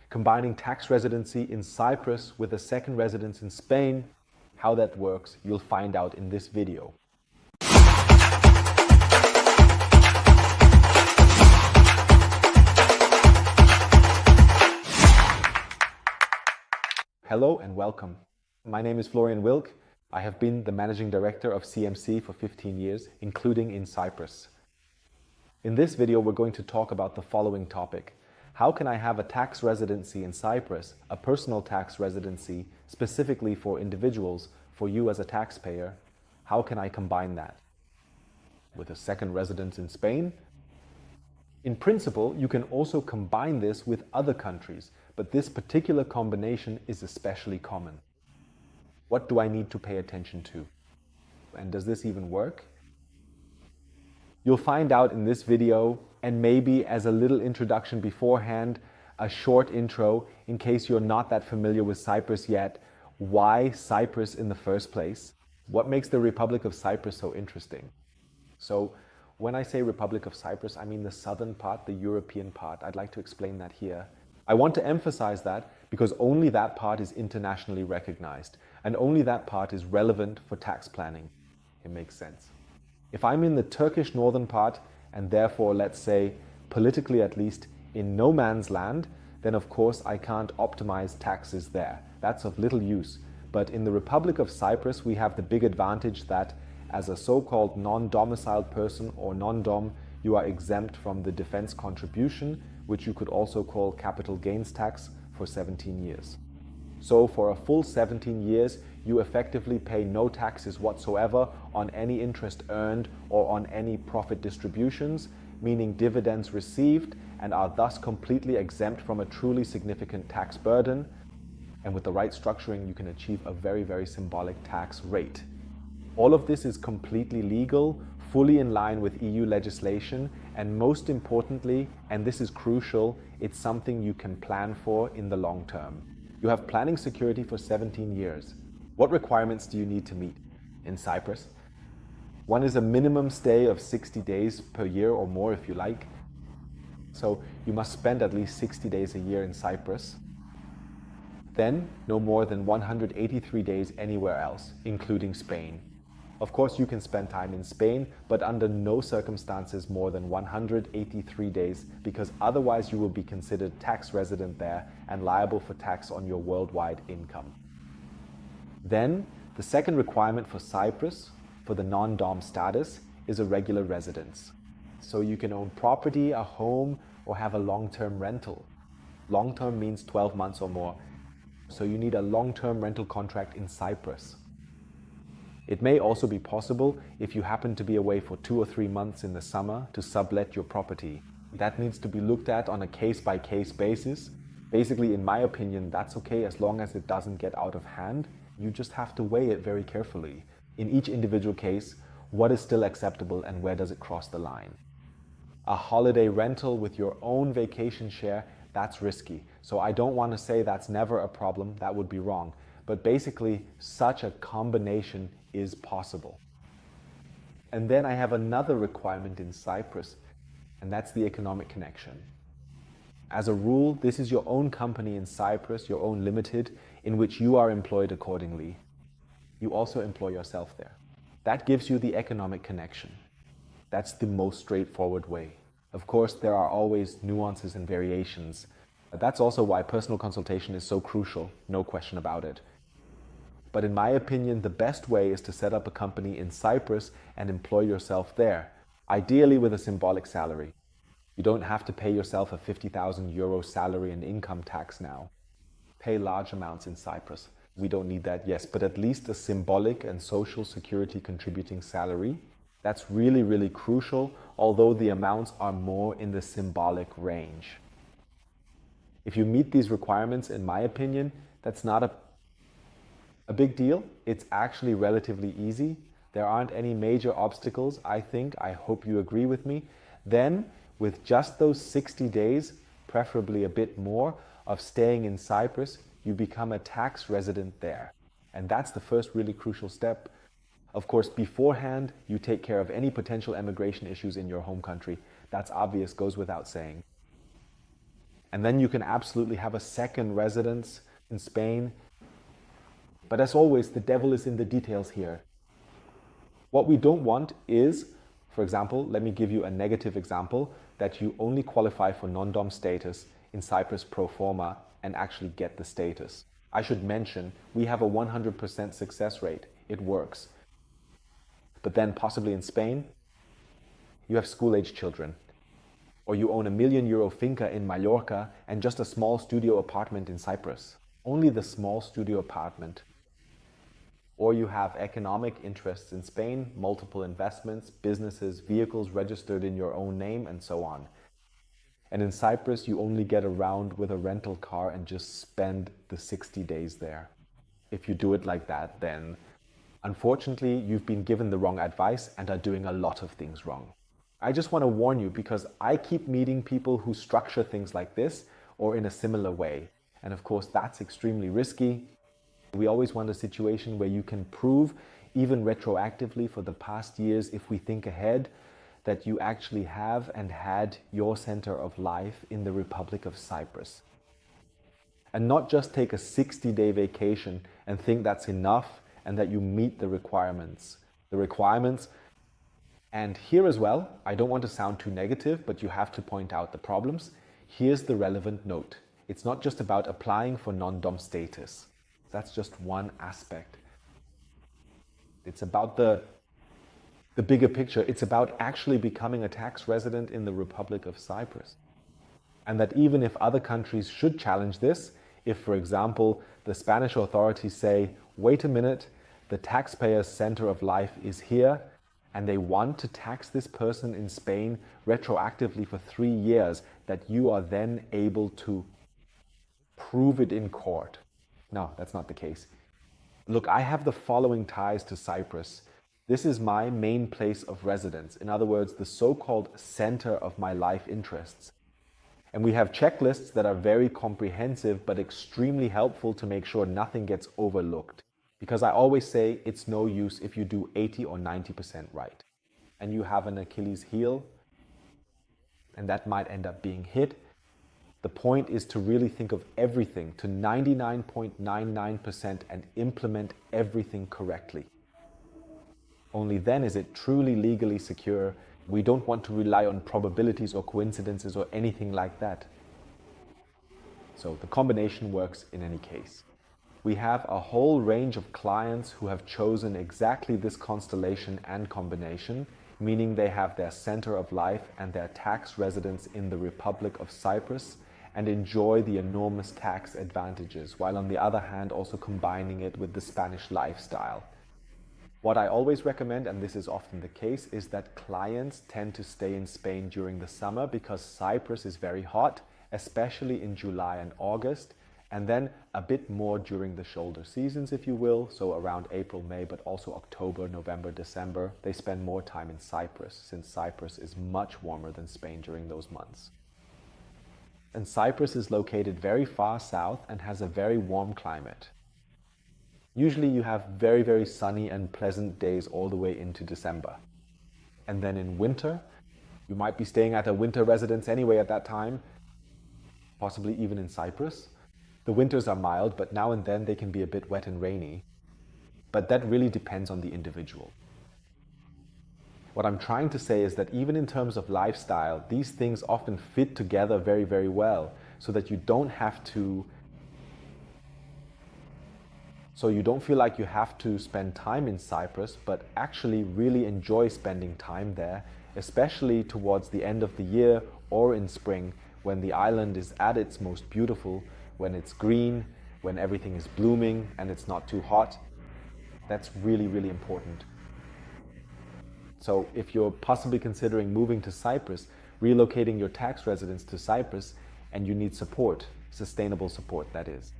combining tax residency in Cyprus with a second residence in Spain. How that works, you'll find out in this video. Hello and welcome. My name is Florian Wilk. I have been the Managing Director of CMC for 15 years, including in Cyprus. In this video, we're going to talk about the following topic. How can I have a tax residency in Cyprus, a personal tax residency, specifically for individuals, for you as a taxpayer? How can I combine that with a second residence in Spain? In principle, you can also combine this with other countries, but this particular combination is especially common. What do I need to pay attention to? And does this even work? You'll find out in this video, and maybe as a little introduction beforehand, a short intro in case you're not that familiar with Cyprus yet. Why Cyprus in the first place? What makes the Republic of Cyprus so interesting? So when I say Republic of Cyprus, I mean the southern part, the European part. I'd like to explain that here. I want to emphasize that because only that part is internationally recognized and only that part is relevant for tax planning. It makes sense. If I'm in the Turkish northern part and therefore, let's say, politically at least, in no man's land, then of course I can't optimize taxes there. That's of little use. But in the Republic of Cyprus, we have the big advantage that as a so-called non-domiciled person or non-dom, you are exempt from the defense contribution, which you could also call capital gains tax, for 17 years. So for a full 17 years, you effectively pay no taxes whatsoever on any interest earned or on any profit distributions, meaning dividends received, and are thus completely exempt from a truly significant tax burden. And with the right structuring, you can achieve a very, very symbolic tax rate. All of this is completely legal, fully in line with EU legislation, and most importantly, and this is crucial, it's something you can plan for in the long term. You have planning security for 17 years. What requirements do you need to meet in Cyprus? One is a minimum stay of 60 days per year or more if you like. So you must spend at least 60 days a year in Cyprus. Then no more than 183 days anywhere else, including Spain. Of course, you can spend time in Spain, but under no circumstances more than 183 days, because otherwise you will be considered tax resident there and liable for tax on your worldwide income. Then, the second requirement for Cyprus, for the non-dom status, is a regular residence. So you can own property, a home, or have a long-term rental. Long-term means 12 months or more. So you need a long-term rental contract in Cyprus. It may also be possible, if you happen to be away for 2 or 3 months in the summer, to sublet your property. That needs to be looked at on a case-by-case basis. Basically, in my opinion, that's okay as long as it doesn't get out of hand. You just have to weigh it very carefully. In each individual case, what is still acceptable and where does it cross the line? A holiday rental with your own vacation share, that's risky. So I don't want to say that's never a problem, that would be wrong. But basically, such a combination is possible. And then I have another requirement in Cyprus, and that's the economic connection. As a rule, this is your own company in Cyprus, your own limited, in which you are employed accordingly. You also employ yourself there. That gives you the economic connection. That's the most straightforward way. Of course, there are always nuances and variations. That's also why personal consultation is so crucial, no question about it. But in my opinion, the best way is to set up a company in Cyprus and employ yourself there, ideally with a symbolic salary. You don't have to pay yourself a 50,000 euro salary and income tax now. Pay large amounts in Cyprus. We don't need that, yes, but at least a symbolic and social security contributing salary. That's really, really crucial, although the amounts are more in the symbolic range. If you meet these requirements, in my opinion, that's not a big deal. It's actually relatively easy. There aren't any major obstacles, I think. I hope you agree with me. Then, with just those 60 days, preferably a bit more, of staying in Cyprus, you become a tax resident there. And that's the first really crucial step. Of course, beforehand, you take care of any potential immigration issues in your home country. That's obvious, goes without saying. And then you can absolutely have a second residence in Spain. But as always, the devil is in the details here. What we don't want is, for example, let me give you a negative example, that you only qualify for non-dom status in Cyprus pro forma and actually get the status. I should mention, we have a 100% success rate. It works. But then possibly in Spain, you have school-age children, or you own €1 million finca in Mallorca and just a small studio apartment in Cyprus. Only the small studio apartment. Or you have economic interests in Spain, multiple investments, businesses, vehicles registered in your own name, and so on. And in Cyprus, you only get around with a rental car and just spend the 60 days there. If you do it like that, then unfortunately, you've been given the wrong advice and are doing a lot of things wrong. I just want to warn you because I keep meeting people who structure things like this or in a similar way. And of course, that's extremely risky. We always want a situation where you can prove, even retroactively for the past years, if we think ahead, that you actually have and had your center of life in the Republic of Cyprus. And not just take a 60-day vacation and think that's enough and that you meet the requirements. And here as well, I don't want to sound too negative, but you have to point out the problems. Here's the relevant note. It's not just about applying for non-dom status. That's just one aspect. It's about the bigger picture. It's about actually becoming a tax resident in the Republic of Cyprus. And that even if other countries should challenge this, if, for example, the Spanish authorities say, wait a minute, the taxpayer's center of life is here, and they want to tax this person in Spain retroactively for 3 years, that you are then able to prove it in court. No, that's not the case. Look, I have the following ties to Cyprus. This is my main place of residence. In other words, the so-called center of my life interests. And we have checklists that are very comprehensive, but extremely helpful to make sure nothing gets overlooked. Because I always say it's no use if you do 80 or 90% right. And you have an Achilles heel, and that might end up being hit. The point is to really think of everything to 99.99% and implement everything correctly. Only then is it truly legally secure. We don't want to rely on probabilities or coincidences or anything like that. So the combination works in any case. We have a whole range of clients who have chosen exactly this constellation and combination, meaning they have their center of life and their tax residence in the Republic of Cyprus and enjoy the enormous tax advantages, while on the other hand also combining it with the Spanish lifestyle. What I always recommend, and this is often the case, is that clients tend to stay in Spain during the summer because Cyprus is very hot, especially in July and August, and then a bit more during the shoulder seasons, if you will, so around April, May, but also October, November, December. They spend more time in Cyprus, since Cyprus is much warmer than Spain during those months. And Cyprus is located very far south and has a very warm climate. Usually you have very, very sunny and pleasant days all the way into December. And then in winter, you might be staying at a winter residence anyway at that time, possibly even in Cyprus. The winters are mild, but now and then they can be a bit wet and rainy. But that really depends on the individual. What I'm trying to say is that even in terms of lifestyle, these things often fit together very, very well, so that you don't feel like you have to spend time in Cyprus, but actually really enjoy spending time there, especially towards the end of the year or in spring, when the island is at its most beautiful, when it's green, when everything is blooming and it's not too hot. That's really, really important. So if you're possibly considering moving to Cyprus, relocating your tax residence to Cyprus, and you need support, sustainable support that is,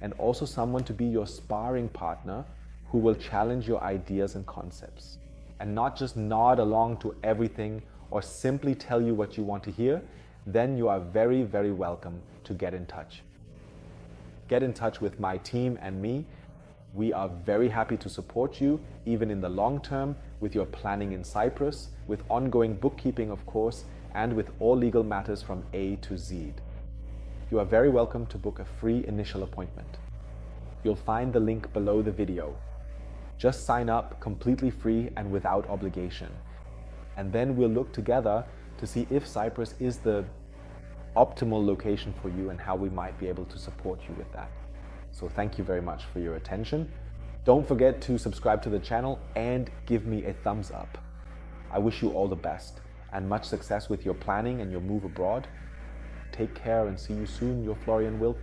and also someone to be your sparring partner who will challenge your ideas and concepts, and not just nod along to everything or simply tell you what you want to hear, then you are very, very welcome to get in touch. Get in touch with my team and me. We are very happy to support you, even in the long term, with your planning in Cyprus, with ongoing bookkeeping, of course, and with all legal matters from A to Z. you are very welcome to book a free initial appointment. You'll find the link below the video. Just sign up completely free and without obligation. And then we'll look together to see if Cyprus is the optimal location for you and how we might be able to support you with that. So thank you very much for your attention. Don't forget to subscribe to the channel and give me a thumbs up. I wish you all the best and much success with your planning and your move abroad. Take care and see you soon. Your Florian Wilk.